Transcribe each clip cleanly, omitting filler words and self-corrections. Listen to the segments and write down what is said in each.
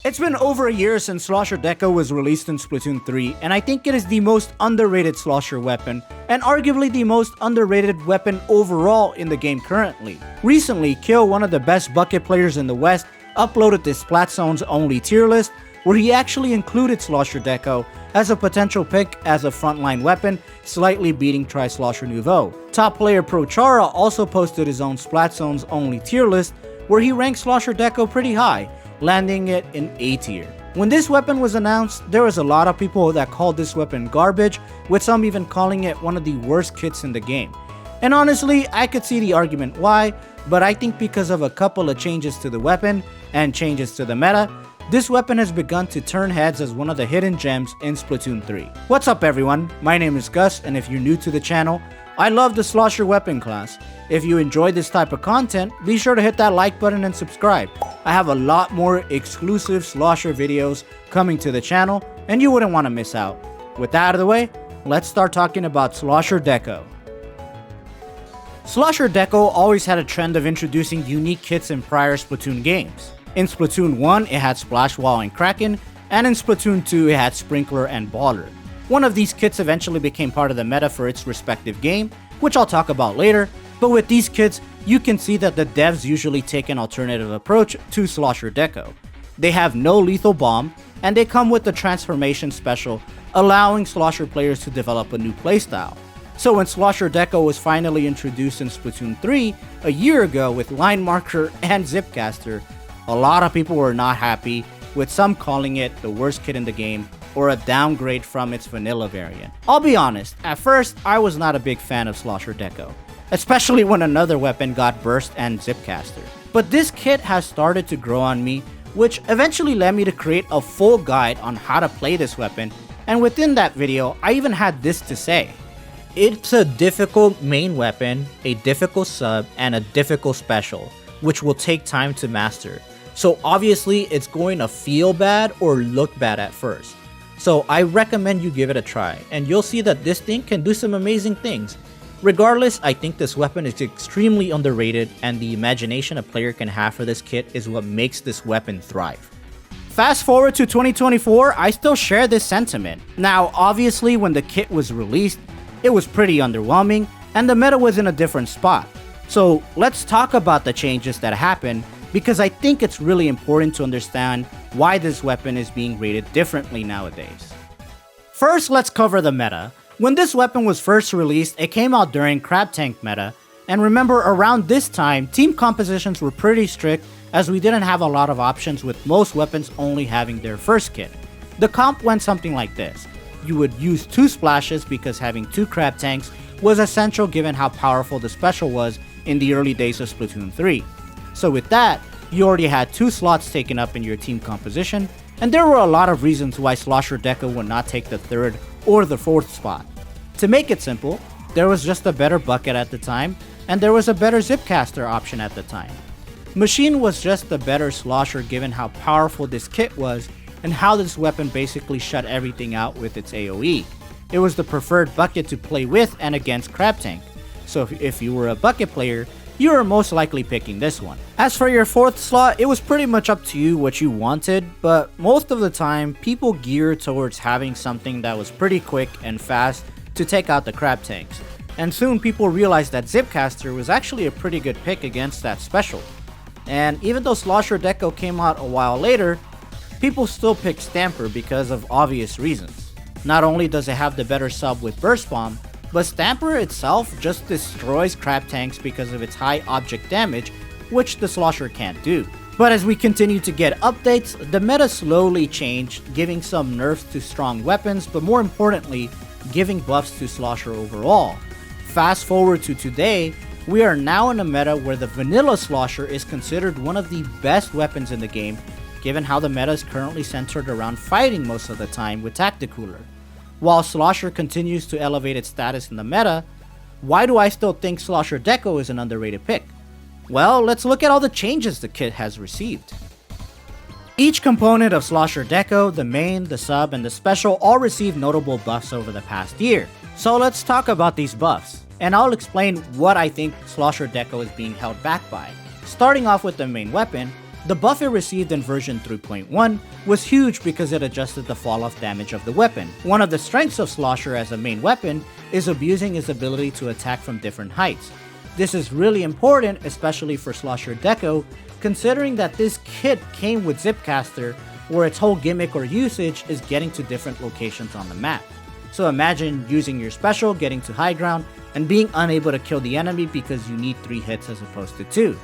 It's been over a year since Slosher Deco was released in Splatoon 3, and I think it is the most underrated Slosher weapon, and arguably the most underrated weapon overall in the game currently. Recently, Kill, one of the best bucket players in the West, uploaded this Splatzone's only tier list, where he actually included Slosher Deco as a potential pick as a frontline weapon, slightly beating Slosher Nouveau. Top player Prochara also posted his own Splatzone's only tier list, where he ranked Slosher Deco pretty high, landing it in A tier. When this weapon was announced, there was a lot of people that called this weapon garbage, with some even calling it one of the worst kits in the game. And honestly, I could see the argument why, but I think because of a couple of changes to the weapon and changes to the meta, this weapon has begun to turn heads as one of the hidden gems in Splatoon 3. What's up everyone, my name is Gus, and if you're new to the channel, I love the Slosher weapon class. If you enjoy this type of content, be sure to hit that like button and subscribe. I have a lot more exclusive Slosher videos coming to the channel, and you wouldn't want to miss out. With that out of the way, let's start talking about Slosher Deco. Slosher Deco always had a trend of introducing unique kits in prior Splatoon games. In Splatoon 1, it had Splash Wall and Kraken, and in Splatoon 2, it had Sprinkler and Baller. One of these kits eventually became part of the meta for its respective game, which I'll talk about later, but with these kits, you can see that the devs usually take an alternative approach to Slosher Deco. They have no lethal bomb, and they come with the transformation special, allowing Slosher players to develop a new playstyle. So when Slosher Deco was finally introduced in Splatoon 3 a year ago with Line Marker and Zipcaster, a lot of people were not happy, with some calling it the worst kit in the game or a downgrade from its vanilla variant. I'll be honest, at first I was not a big fan of Slosher Deco, especially when another weapon got Burst and Zipcaster. But this kit has started to grow on me, which eventually led me to create a full guide on how to play this weapon, and within that video I even had this to say. It's a difficult main weapon, a difficult sub, and a difficult special, which will take time to master. So obviously it's going to feel bad or look bad at first. So I recommend you give it a try, and you'll see that this thing can do some amazing things. Regardless, I think this weapon is extremely underrated, and the imagination a player can have for this kit is what makes this weapon thrive. Fast forward to 2024, I still share this sentiment. Now obviously when the kit was released, it was pretty underwhelming, and the meta was in a different spot. So let's talk about the changes that happened, because I think it's really important to understand why this weapon is being rated differently nowadays. First, let's cover the meta. When this weapon was first released, it came out during Crab Tank meta, and remember around this time, team compositions were pretty strict as we didn't have a lot of options, with most weapons only having their first kit. The comp went something like this. You would use 2 splashes because having 2 Crab Tanks was essential given how powerful the special was in the early days of Splatoon 3. So with that, you already had 2 slots taken up in your team composition, and there were a lot of reasons why Slosher Deco would not take the 3rd or the 4th spot. To make it simple, there was just a better bucket at the time, and there was a better Zipcaster option at the time. Machine was just a better Slosher given how powerful this kit was, and how this weapon basically shut everything out with its AoE. It was the preferred bucket to play with and against Crab Tank, so if you were a bucket player, you are most likely picking this one. As for your 4th slot, it was pretty much up to you what you wanted, but most of the time, people geared towards having something that was pretty quick and fast to take out the Crab Tanks. And soon people realized that Zipcaster was actually a pretty good pick against that special. And even though Slosher Deco came out a while later, people still picked Stamper because of obvious reasons. Not only does it have the better sub with Burst Bomb, but Stamper itself just destroys Crab Tanks because of its high object damage, which the Slosher can't do. But as we continue to get updates, the meta slowly changed, giving some nerfs to strong weapons, but more importantly, giving buffs to Slosher overall. Fast forward to today, we are now in a meta where the vanilla Slosher is considered one of the best weapons in the game, given how the meta is currently centered around fighting most of the time with Tacticooler. While Slosher continues to elevate its status in the meta, why do I still think Slosher Deco is an underrated pick? Well, let's look at all the changes the kit has received. Each component of Slosher Deco, the main, the sub, and the special all received notable buffs over the past year. So let's talk about these buffs, and I'll explain what I think Slosher Deco is being held back by. Starting off with the main weapon, The buff it received in version 3.1 was huge because it adjusted the fall-off damage of the weapon. One of the strengths of Slosher as a main weapon is abusing his ability to attack from different heights. This is really important, especially for Slosher Deco, considering that this kit came with Zipcaster, where its whole gimmick or usage is getting to different locations on the map. So imagine using your special, getting to high ground, and being unable to kill the enemy because you need 3 hits as opposed to 2.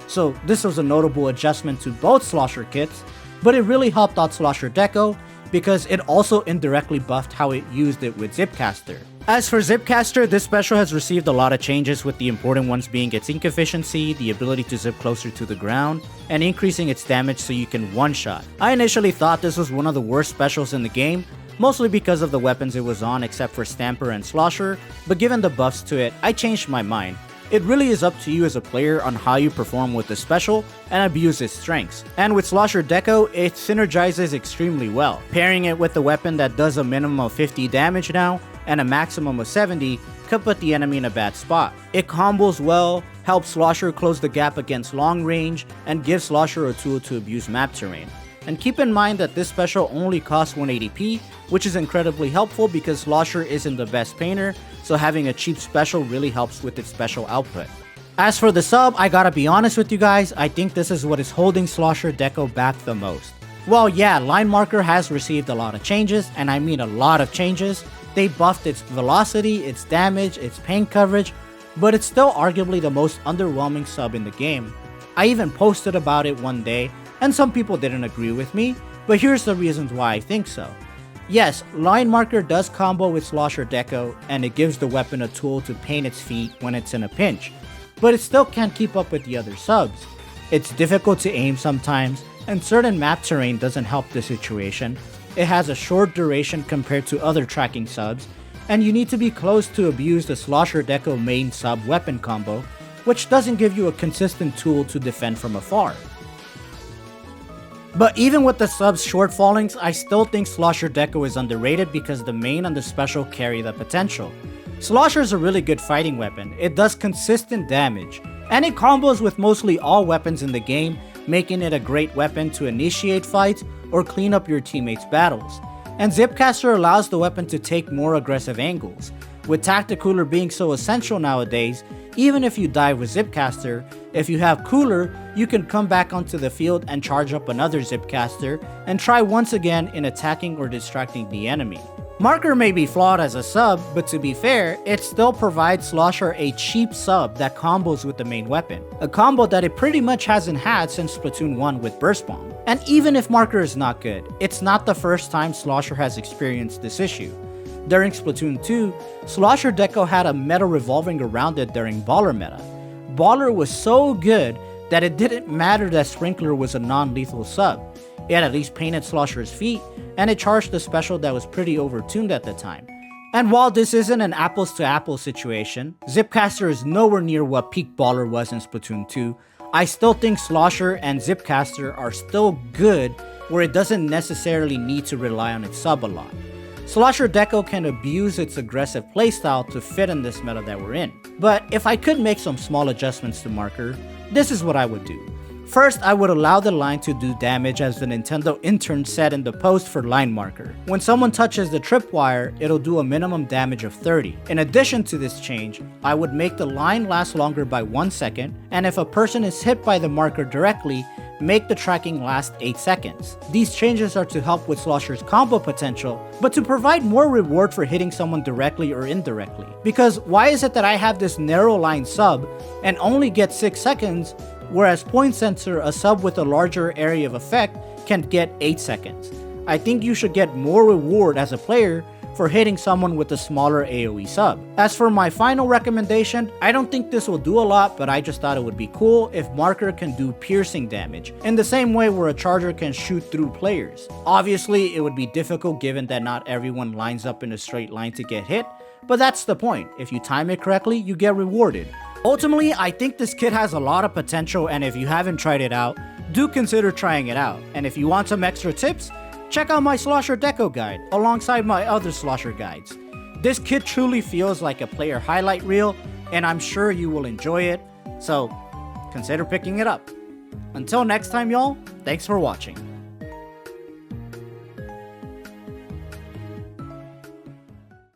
So this was a notable adjustment to both Slosher kits, but it really helped out Slosher Deco because it also indirectly buffed how it used it with Zipcaster. As for Zipcaster, this special has received a lot of changes, with the important ones being its ink efficiency, the ability to zip closer to the ground, and increasing its damage so you can one-shot. I initially thought this was one of the worst specials in the game, mostly because of the weapons it was on except for Stamper and Slosher, but given the buffs to it, I changed my mind. It really is up to you as a player on how you perform with the special and abuse its strengths. And with Slosher Deco, it synergizes extremely well. Pairing it with the weapon that does a minimum of 50 damage now and a maximum of 70 could put the enemy in a bad spot. It combos well, helps Slosher close the gap against long range, and gives Slosher a tool to abuse map terrain. And keep in mind that this special only costs 180p, which is incredibly helpful because Slosher isn't the best painter, so having a cheap special really helps with its special output. As for the sub, I gotta be honest with you guys, I think this is what is holding Slosher Deco back the most. Well, yeah, Line Marker has received a lot of changes, and I mean a lot of changes. They buffed its velocity, its damage, its paint coverage, but it's still arguably the most underwhelming sub in the game. I even posted about it one day, and some people didn't agree with me, but here's the reasons why I think so. Yes, Line Marker does combo with Slosher Deco, and it gives the weapon a tool to paint its feet when it's in a pinch, but it still can't keep up with the other subs. It's difficult to aim sometimes, and certain map terrain doesn't help the situation. It has a short duration compared to other tracking subs, and you need to be close to abuse the Slosher Deco main sub weapon combo, which doesn't give you a consistent tool to defend from afar. But even with the sub's shortfallings, I still think Slosher Deco is underrated because the main and the special carry the potential. Slosher is a really good fighting weapon, it does consistent damage, and it combos with mostly all weapons in the game, making it a great weapon to initiate fights or clean up your teammates' battles. And Zipcaster allows the weapon to take more aggressive angles. With Tacticooler being so essential nowadays, even if you die with Zipcaster, if you have Cooler, you can come back onto the field and charge up another Zipcaster and try once again in attacking or distracting the enemy. Marker may be flawed as a sub, but to be fair, it still provides Slosher a cheap sub that combos with the main weapon, a combo that it pretty much hasn't had since Splatoon 1 with Burst Bomb. And even if Marker is not good, it's not the first time Slosher has experienced this issue. During Splatoon 2, Slosher Deco had a meta revolving around it during Baller meta. Baller was so good that it didn't matter that Sprinkler was a non-lethal sub. It at least painted Slosher's feet, and it charged a special that was pretty overtuned at the time. And while this isn't an apples to apples situation, Zipcaster is nowhere near what peak Baller was in Splatoon 2, I still think Slosher and Zipcaster are still good where it doesn't necessarily need to rely on its sub a lot. Slosher Deco can abuse its aggressive playstyle to fit in this meta that we're in. But if I could make some small adjustments to Marker, this is what I would do. First, I would allow the line to do damage as the Nintendo intern said in the post for Line Marker. When someone touches the tripwire, it'll do a minimum damage of 30. In addition to this change, I would make the line last longer by 1 second, and if a person is hit by the marker directly, make the tracking last 8 seconds. These changes are to help with Slosher's combo potential, but to provide more reward for hitting someone directly or indirectly. Because why is it that I have this narrow line sub and only get 6 seconds, whereas Point Sensor, a sub with a larger area of effect, can get 8 seconds? I think you should get more reward as a player for hitting someone with a smaller AoE sub. As for my final recommendation, I don't think this will do a lot, but I just thought it would be cool if Marker can do piercing damage, in the same way where a charger can shoot through players. Obviously, it would be difficult given that not everyone lines up in a straight line to get hit, but that's the point. If you time it correctly, you get rewarded. Ultimately, I think this kit has a lot of potential, and if you haven't tried it out, do consider trying it out. And if you want some extra tips, check out my Slosher Deco guide, alongside my other Slosher guides. This kit truly feels like a player highlight reel, and I'm sure you will enjoy it, so consider picking it up. Until next time, y'all, thanks for watching.